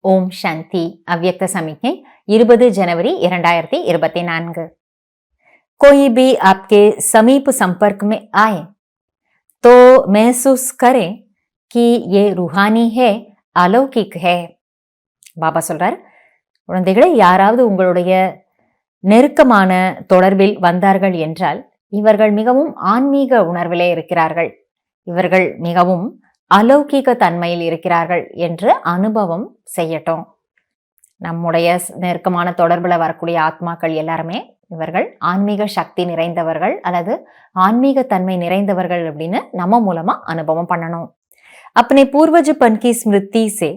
ओम शांति अव्यक्त समिज्ञை 20 जनवरी 2024। कोई भी आपके समीप संपर्क में आए तो महसूस करें कि ये रूहानी है, अलौकिक है। பாபா சொல்றார், குழந்தைகளே, யாராவது உங்களுடைய நெருக்கமான தொடர்பில் வந்தார்கள் என்றால் இவர்கள் மிகவும் ஆன்மீக உணர்விலே இருக்கிறார்கள், இவர்கள் மிகவும் அலௌகிக தன்மையில் இருக்கிறார்கள் என்று அனுபவம் செய்யட்டும். நம்முடைய நெருக்கமான தொடர்புல வரக்கூடிய ஆத்மாக்கள் எல்லாருமே இவர்கள் ஆன்மீக சக்தி நிறைந்தவர்கள் அல்லது ஆன்மீக தன்மை நிறைந்தவர்கள் அப்படின்னு நம்ம மூலமா அனுபவம் பண்ணணும். अपने पूर्वजपन की स्मृति से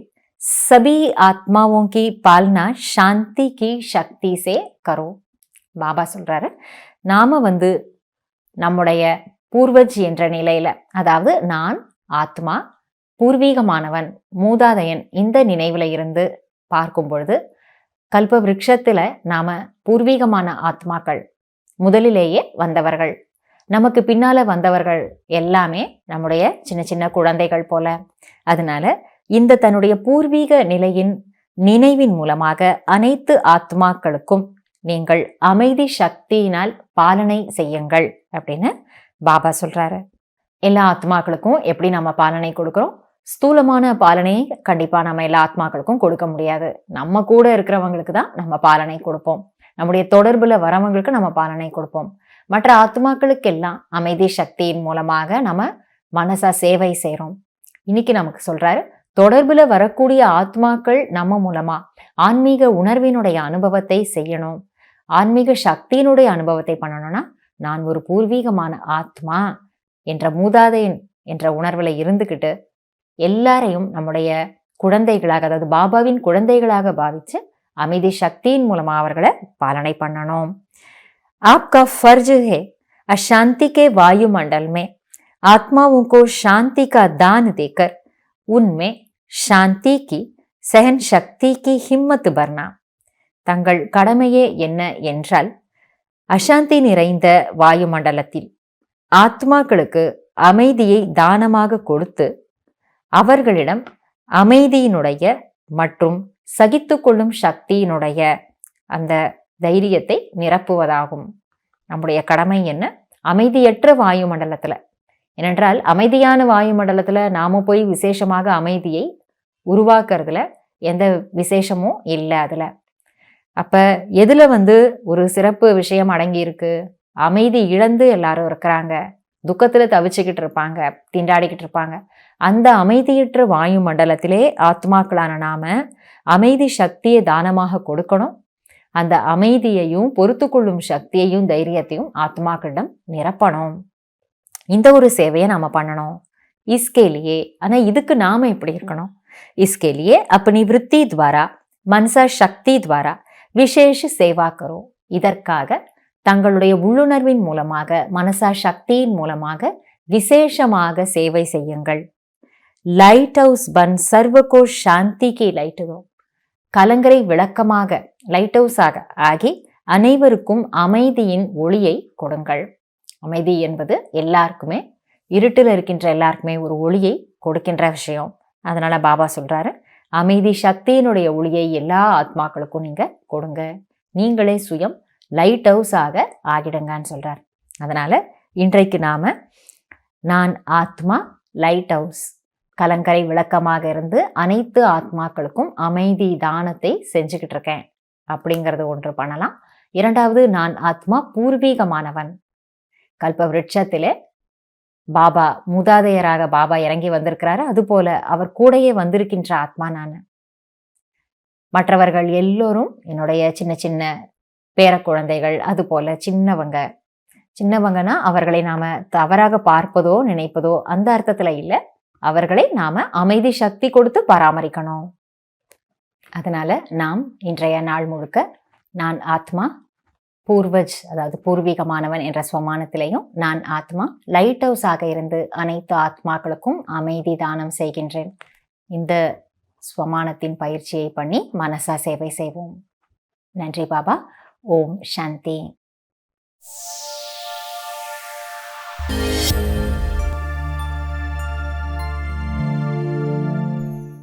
सभी आत्माओं की पालना शांति की शक्ति से करो. பாபா சொல்றாரு, நாம நம்முடைய பூர்வஜ் என்ற நிலையில, அதாவது நான் ஆத்மா, பூர்வீகமானவன், மூதாதையன், இந்த நினைவுல இருந்து பார்க்கும் பொழுது கல்ப விருட்சத்துல நாம பூர்வீகமான ஆத்மாக்கள், முதலிலேயே வந்தவர்கள், நமக்கு பின்னால வந்தவர்கள் எல்லாமே நம்முடைய சின்ன சின்ன குழந்தைகள் போல. அதனால இந்த தன்னுடைய பூர்வீக நிலையின் நினைவின் மூலமாக அனைத்து ஆத்மாக்களுக்கும் நீங்கள் அமைதி சக்தியினால் பாலனை செய்யுங்கள் அப்படின்னு பாபா சொல்றாரு. எல்லா ஆத்மாக்களுக்கும் எப்படி நம்ம பாலனை கொடுக்கிறோம்? ஸ்தூலமான பாலனையை கண்டிப்பா நம்ம எல்லா ஆத்மாக்களுக்கும் கொடுக்க முடியாது. நம்ம கூட இருக்கிறவங்களுக்கு தான் நம்ம பாலனை கொடுப்போம். நம்முடைய தொடர்புல வரவங்களுக்கு நம்ம பாலனை கொடுப்போம். மற்ற ஆத்மாக்களுக்கெல்லாம் அமைதி சக்தியின் மூலமாக நம்ம மனசா சேவை செய்யறோம். இன்னைக்கு நமக்கு சொல்றாரு, தொடர்புல வரக்கூடிய ஆத்மாக்கள் நம்ம மூலமா ஆன்மீக உணர்வினுடைய அனுபவத்தை செய்யணும். ஆன்மீக சக்தியினுடைய அனுபவத்தை பண்ணணும்னா நான் ஒரு பூர்வீகமான ஆத்மா என்ற மூதாதையன் என்ற உணர்வுல இருந்துகிட்டு எல்லாரையும் நம்முடைய குழந்தைகளாக, அதாவது பாபாவின் குழந்தைகளாக பாவிச்சு அமைதி சக்தியின் மூலமா அவர்களை பாலனை பண்ணணும். आपका फर्ज है अशांति के वायुमंडल में आत्माओं को शांति का दान देकर उनमें शांति की सहन शक्ति की हिम्मत भरना. தங்கள் கடமையே என்ன என்றால், அசாந்தி நிறைந்த வாயுமண்டலத்தில் ஆத்மாக்களுக்கு அமைதியை தானமாக கொடுத்து அவர்களிடம் அமைதியினுடைய மற்றும் சகித்து கொள்ளும் சக்தியினுடைய அந்த தைரியத்தை நிரப்புவதாகும். நம்முடைய கடமை என்ன? அமைதியற்ற வாயுமண்டலத்துல, ஏனென்றால் அமைதியான வாயுமண்டலத்துல நாம போய் விசேஷமாக அமைதியை உருவாக்குறதுல எந்த விசேஷமும் இல்லை. அதுல அப்ப எதுல ஒரு சிறப்பு விஷயம் அடங்கி இருக்கு? அமைதி இழந்து எல்லாரும் இருக்கிறாங்க, துக்கத்துல தவிச்சுக்கிட்டு இருப்பாங்க, திண்டாடிக்கிட்டு இருப்பாங்க. அந்த அமைதியற்ற வாயு மண்டலத்திலே ஆத்மாக்களான நாம அமைதி சக்தியை தானமாக கொடுக்கணும். அந்த அமைதியையும் பொறுத்து கொள்ளும் சக்தியையும் தைரியத்தையும் ஆத்மாக்களிடம் நிரப்பணும். இந்த ஒரு சேவையை நாம பண்ணணும். இஸ்கேலியே, ஆனா இதுக்கு நாம எப்படி இருக்கணும்? இஸ்கேலியே अपनी वृत्ति द्वारा मनसा शक्ति द्वारा விசேஷ சேவா கரோ. இதற்காக தங்களுடைய உள்ளுணர்வின் மூலமாக, மனசா சக்தியின் மூலமாக விசேஷமாக சேவை செய்யுங்கள். லைட் ஹவுஸ் பன் சர்வகோ சாந்தி கி லைட் தோ. கலங்கரை விளக்கமாக, லைட் ஹவுஸாக ஆகி அனைவருக்கும் அமைதியின் ஒளியை கொடுங்கள். அமைதி என்பது எல்லாருக்குமே, இருட்டில் இருக்கின்ற எல்லாருக்குமே ஒரு ஒளியை கொடுக்கின்ற விஷயம். அதனால பாபா சொல்றாரு, அமைதி சக்தியினுடைய ஒளியை எல்லா ஆத்மாக்களுக்கும் நீங்க கொடுங்க. நீங்களே சுயம் லைட் ஹவுஸாக ஆகிடுங்கன்னு சொல்றார். அதனால இன்றைக்கு நாம நான் ஆத்மா லைட் ஹவுஸ், கலங்கரை விளக்கமாக இருந்து அனைத்து ஆத்மாக்களுக்கும் அமைதி தானத்தை செஞ்சுக்கிட்டு இருக்கேன் அப்படிங்கிறது ஒன்று பண்ணலாம். இரண்டாவது, நான் ஆத்மா பூர்வீகமானவன். கல்ப விருட்சத்திலே பாபா மூதாதையராக பாபா இறங்கி வந்திருக்கிறாரு, அது போல அவர் கூடையே வந்திருக்கின்ற ஆத்மா நான். மற்றவர்கள் எல்லோரும் என்னுடைய சின்ன சின்ன பேர குழந்தைகள், அது போல சின்னவங்க. சின்னவங்கன்னா அவர்களை நாம தவறாக பார்ப்பதோ நினைப்பதோ அந்த அர்த்தத்துல இல்லை. அவர்களை நாம அமைதி சக்தி கொடுத்து பராமரிக்கணும். அதனால நாம் இன்றைய நாள் முழுக்க நான் ஆத்மா பூர்வஜ், அதாவது பூர்வீகமானவன் என்ற ஸ்வமானத்திலையும் நான் ஆத்மா லைட் ஹவுஸ் ஆக இருந்து அனைத்து ஆத்மாக்களுக்கும் அமைதி தானம் செய்கின்றேன். இந்த ஸ்வமானத்தின் பயிற்சியை பண்ணி மனசா சேவை செய்வோம். நன்றி பாபா. ஓம் சாந்தி.